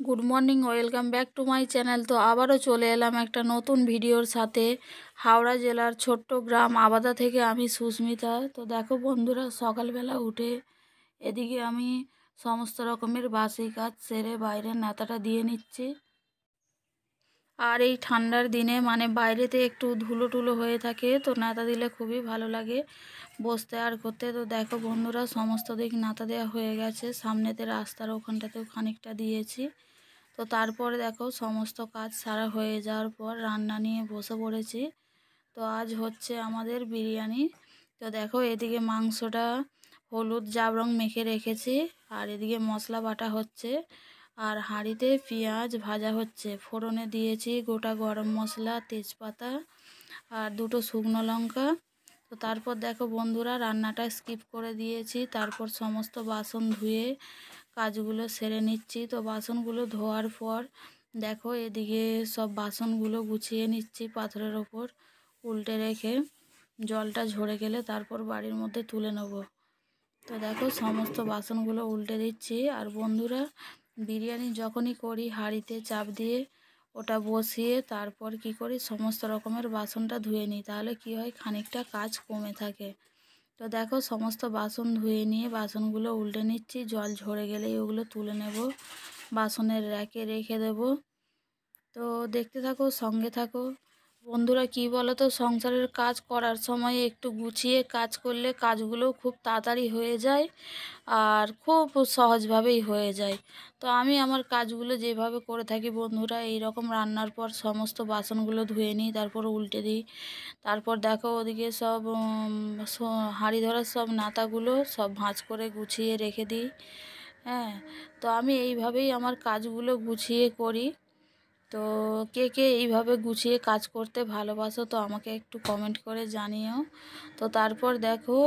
Good morning, welcome back to my channel. তো আবারও চলে এলাম একটা নতুন ভিডিওর সাথে। হাওড়া জেলার ছোট্ট গ্রাম আবাদা থেকে আমি সুস্মিতা। তো দেখো বন্ধুরা, সকালবেলা উঠে এদিকে আমি সমস্ত রকমের বাসি কাজ সেরে বাইরের নেতাটা দিয়ে নিচ্ছি। আর এই ঠান্ডার দিনে বাইরেতে একটু ধুলো টুলো হয়ে থাকে, তো নেতা দিলে খুবই ভালো লাগে বসতে আর করতে। তো দেখো বন্ধুরা, সমস্ত দিক নেতা দেওয়া হয়ে গেছে। সামনেতে রাস্তার ওখানটাতেও খানিকটা দিয়েছি। তো তারপরে দেখো সমস্ত কাজ সারা হয়ে যাওয়ার পর রান্না নিয়ে বসে পড়েছি। তো আজ হচ্ছে আমাদের বিরিয়ানি। তো দেখো এদিকে মাংসটা হলুদ জাবরং মেখে রেখেছি, আর এদিকে মশলা বাটা হচ্ছে, আর হাঁড়িতে পেঁয়াজ ভাজা হচ্ছে। ফোড়নে দিয়েছি গোটা গরম মশলা, তেজপাতা আর দুটো শুকনো লঙ্কা। তো তারপর দেখো বন্ধুরা, রান্নাটা স্কিপ করে দিয়েছি। তারপর সমস্ত বাসন ধুয়ে কাজগুলো সেরে নিচ্ছি। তো বাসনগুলো ধোয়ার পর দেখো এদিকে সব বাসনগুলো গুছিয়ে নিচ্ছি পাথরের ওপর উল্টে রেখে, জলটা ঝরে গেলে তারপর বাড়ির মধ্যে তুলে নেব। তো দেখো সমস্ত বাসনগুলো উল্টে দিচ্ছি। আর বন্ধুরা, বিরিয়ানি যখনই করি হাঁড়িতে চাপ দিয়ে ওটা বসিয়ে তারপর কি করি, সমস্ত রকমের বাসনটা ধুয়ে নিই, তাহলে কি হয় খানিকটা কাজ কমে থাকে। তো দেখো সমস্ত বাসন ধুয়ে নিয়ে বাসনগুলো উল্টে নিচ্ছি। জল ঝরে গেলেই ওগুলো তুলে নেব, বাসনের র্যাকে রেখে দেব। তো দেখতে থাকো, সঙ্গে থাকো বন্ধুরা। কি বলো তো, সংসারের কাজ করার সময় একটু গুছিয়ে কাজ করলে কাজগুলো খুব তাড়াতাড়ি হয়ে যায় আর খুব সহজভাবেই হয়ে যায়। তো আমি আমার কাজগুলো যেভাবে করে থাকি বন্ধুরা, এই রকম রান্নার পর সমস্ত বাসনগুলো ধুয়ে নিই, তারপর উল্টে দিই। তারপর দেখো ওদিকে সব হাঁড়ি ধরার সব নাতাগুলো সব ভাঁজ করে গুছিয়ে রেখে দিই। হ্যাঁ, তো আমি এইভাবেই আমার কাজগুলো গুছিয়ে করি। তো কে কে এইভাবে গুছিয়ে কাজ করতে ভালোবাসো, তো আমাকে একটু কমেন্ট করে জানিও। তো তারপর দেখো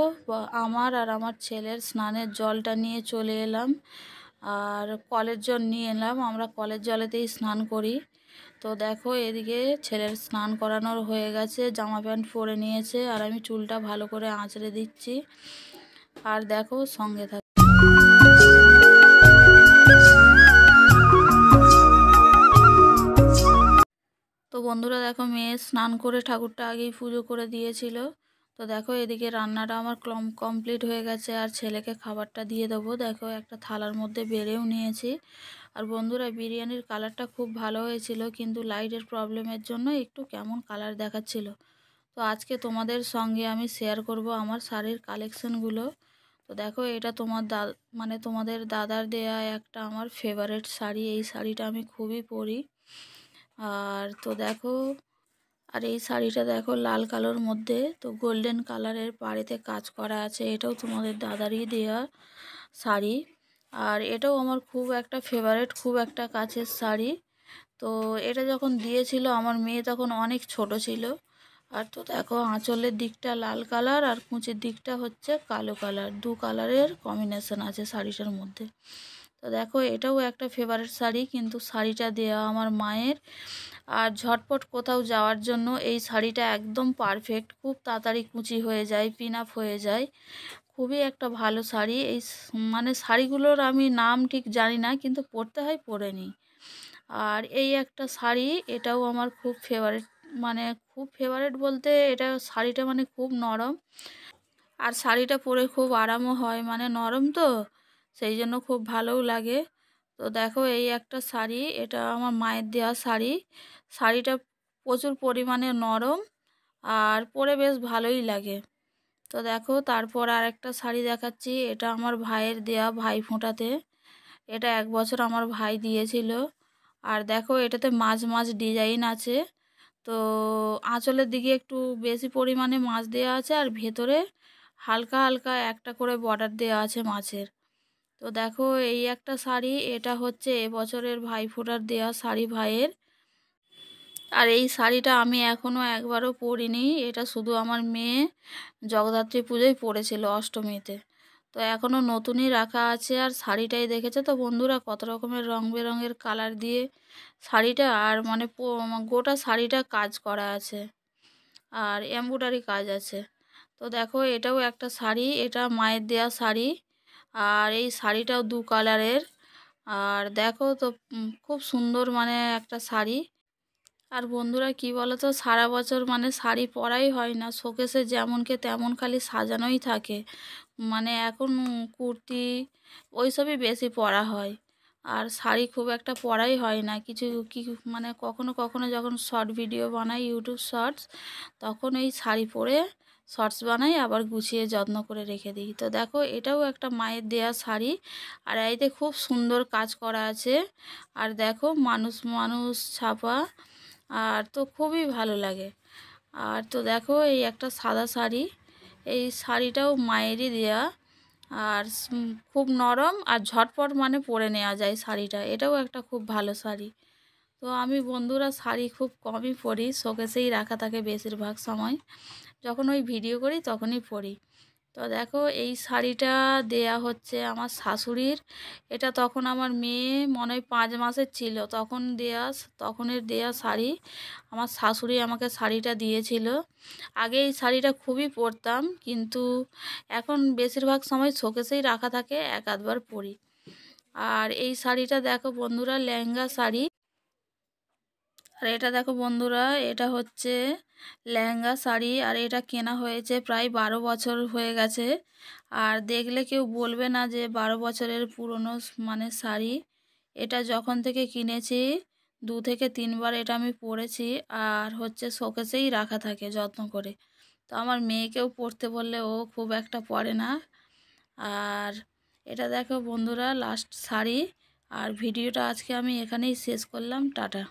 আমার আর আমার ছেলের স্নানের জলটা নিয়ে চলে এলাম, আর কলের জল নিয়ে এলাম। আমরা কলের জলেতেই স্নান করি। তো দেখো এদিকে ছেলের স্নান করানোর হয়ে গেছে, জামা প্যান্ট পরে নিয়েছে, আর আমি চুলটা ভালো করে আঁচড়ে দিচ্ছি। আর দেখো সঙ্গে থাকো। তো বন্ধুরা দেখো, মেয়ে স্নান করে ঠাকুরটা আগেই পুজো করে দিয়েছিল। তো দেখো এদিকে রান্নাটা আমার কমপ্লিট হয়ে গেছে, আর ছেলেকে খাবারটা দিয়ে দেবো। দেখো একটা থালার মধ্যে বেড়েও নিয়েছি। আর বন্ধুরা, বিরিয়ানির কালারটা খুব ভালো হয়েছিল, কিন্তু লাইটের প্রবলেমের জন্য একটু কেমন কালার দেখাচ্ছিল। তো আজকে তোমাদের সঙ্গে আমি শেয়ার করব আমার শাড়ির কালেকশনগুলো। তো দেখো এটা তোমাদের দাদার দেয়া একটা আমার ফেভারিট শাড়ি। এই শাড়িটা আমি খুবই পরি। আর তো দেখো, আর এই শাড়িটা দেখো লাল কালোর মধ্যে, তো গোল্ডেন কালারের পাড়েতে কাজ করা আছে। এটাও তোমাদের দাদারই দেয়া শাড়ি, আর এটাও আমার খুব একটা ফেভারিট, খুব একটা কাছের শাড়ি। তো এটা যখন দিয়েছিল আমার মেয়ে তখন অনেক ছোট ছিল। আর তো দেখো আঁচলের দিকটা লাল কালার আর কুঁচির দিকটা হচ্ছে কালো কালার, দু কালারের কম্বিনেশন আছে শাড়িটার মধ্যে। তো দেখো এটাও একটা ফেভারিট শাড়ি, কিন্তু শাড়িটা দেয়া আমার মায়ের। আর ঝটপট কোথাও যাওয়ার জন্য এই শাড়িটা একদম পারফেক্ট, খুব তাড়াতাড়ি কুঁচি হয়ে যায়, পিন আপ হয়ে যায়। খুবই একটা ভালো শাড়ি। এই শাড়িগুলোর আমি নাম ঠিক জানি না, কিন্তু পরতে হয় পরে নিই। আর এই একটা শাড়ি, এটাও আমার খুব ফেভারিট, খুব ফেভারিট বলতে এটা শাড়িটা খুব নরম, আর শাড়িটা পরে খুব আরামও হয়, নরম তো সেই জন্য খুব ভালোও লাগে। তো দেখো এই একটা শাড়ি, এটা আমার মায়ের দেওয়া শাড়ি। শাড়িটা প্রচুর পরিমাণে নরম আর পরে বেশ ভালোই লাগে। তো দেখো তারপর আর একটা শাড়ি দেখাচ্ছি, এটা আমার ভাইয়ের দেয়া ভাই ফোঁটাতে। এটা 1 বছর আমার ভাই দিয়েছিল। আর দেখো এটাতে মাছ মাছ ডিজাইন আছে। তো আঁচলের দিকে একটু বেশি পরিমাণে মাছ দেওয়া আছে, আর ভেতরে হালকা হালকা একটা করে বর্ডার দেওয়া আছে মাছের। তো দেখো এই একটা শাড়ি, এটা হচ্ছে এবছরের ভাইফোঁটার দেয়া শাড়ি ভাইয়ের। আর এই শাড়িটা আমি এখনও একবারও পরিনি, এটা শুধু আমার মেয়ে জগদ্ধাত্রী পুজোয় পরেছিল অষ্টমীতে। তো এখনও নতুনই রাখা আছে। আর শাড়িটাই দেখেছে তো বন্ধুরা, কত রকমের রং বেরঙের কালার দিয়ে শাড়িটা, আর গোটা শাড়িটা কাজ করা আছে আর এমব্রয়ডারি কাজ আছে। তো দেখো এটাও একটা শাড়ি, এটা মায়ের দেয়া শাড়ি। আর এই শাড়িটাও দু কালারের, আর দেখো তো খুব সুন্দর মানে একটা শাড়ি। আর বন্ধুরা কি বলো তো, সারা বছর মানে শাড়ি পরাই হয় না, শোকেসে যেমনকে তেমন খালি সাজানোই থাকে। মানে এখন কুর্তি ওইসবই বেশি পরা হয়, আর শাড়ি খুব একটা পরাই হয় না। কিছু কি মানে কখনো কখনো যখন শর্ট ভিডিও বানাই ইউটিউব শর্টস, তখন এই শাড়ি পরে শর্টস বানাই, আবার গুছিয়ে যত্ন করে রেখে দিই। তো দেখো এটাও একটা মায়ের দেয়া শাড়ি, আর এতে খুব সুন্দর কাজ করা আছে। আর দেখো মানুষ মানুষ ছাপা, আর তো খুবই ভালো লাগে। আর তো দেখো এই একটা সাদা শাড়ি, এই শাড়িটাও মায়েরই দেয়া, আর খুব নরম আর ঝটপট মানে পরে নেওয়া যায় শাড়িটা। এটাও একটা খুব ভালো শাড়ি। তো আমি বন্ধুরা শাড়ি খুব কমই পরি, শোকেসেই রাখা থাকে বেশিরভাগ সময়, যখন ওই ভিডিও করি তখনই পরি। তো দেখো এই শাড়িটা দেয়া হচ্ছে আমার শাশুড়ির। এটা তখন আমার মেয়ে মনে হয় 5 মাসের ছিল, তখনের দেয়া শাড়ি। আমার শাশুড়ি আমাকে শাড়িটা দিয়েছিল। আগে এই শাড়িটা খুবই পরতাম, কিন্তু এখন বেশিরভাগ সময় শোকেসেই রাখা থাকে, এক আধবার পরি। আর এই শাড়িটা দেখো বন্ধুরা লেহেঙ্গা শাড়ি। আর এটা দেখো বন্ধুরা, এটা হচ্ছে লেহেঙ্গা শাড়ি, আর এটা কেনা হয়েছে প্রায় 12 বছর হয়ে গেছে। আর দেখলে কেউ বলবে না যে 12 বছরের পুরনো মানে শাড়ি। এটা যখন থেকে কিনেছি 2 থেকে 3 বার এটা আমি পরেছি, আর হচ্ছে শোকেসেই রাখা থাকে যত্ন করে। তো আমার মেয়েকেও পরতে বললে ও খুব একটা পরে না। আর এটা দেখো বন্ধুরা লাস্ট শাড়ি। আর ভিডিওটা আজকে আমি এখানেই শেষ করলাম, টাটা।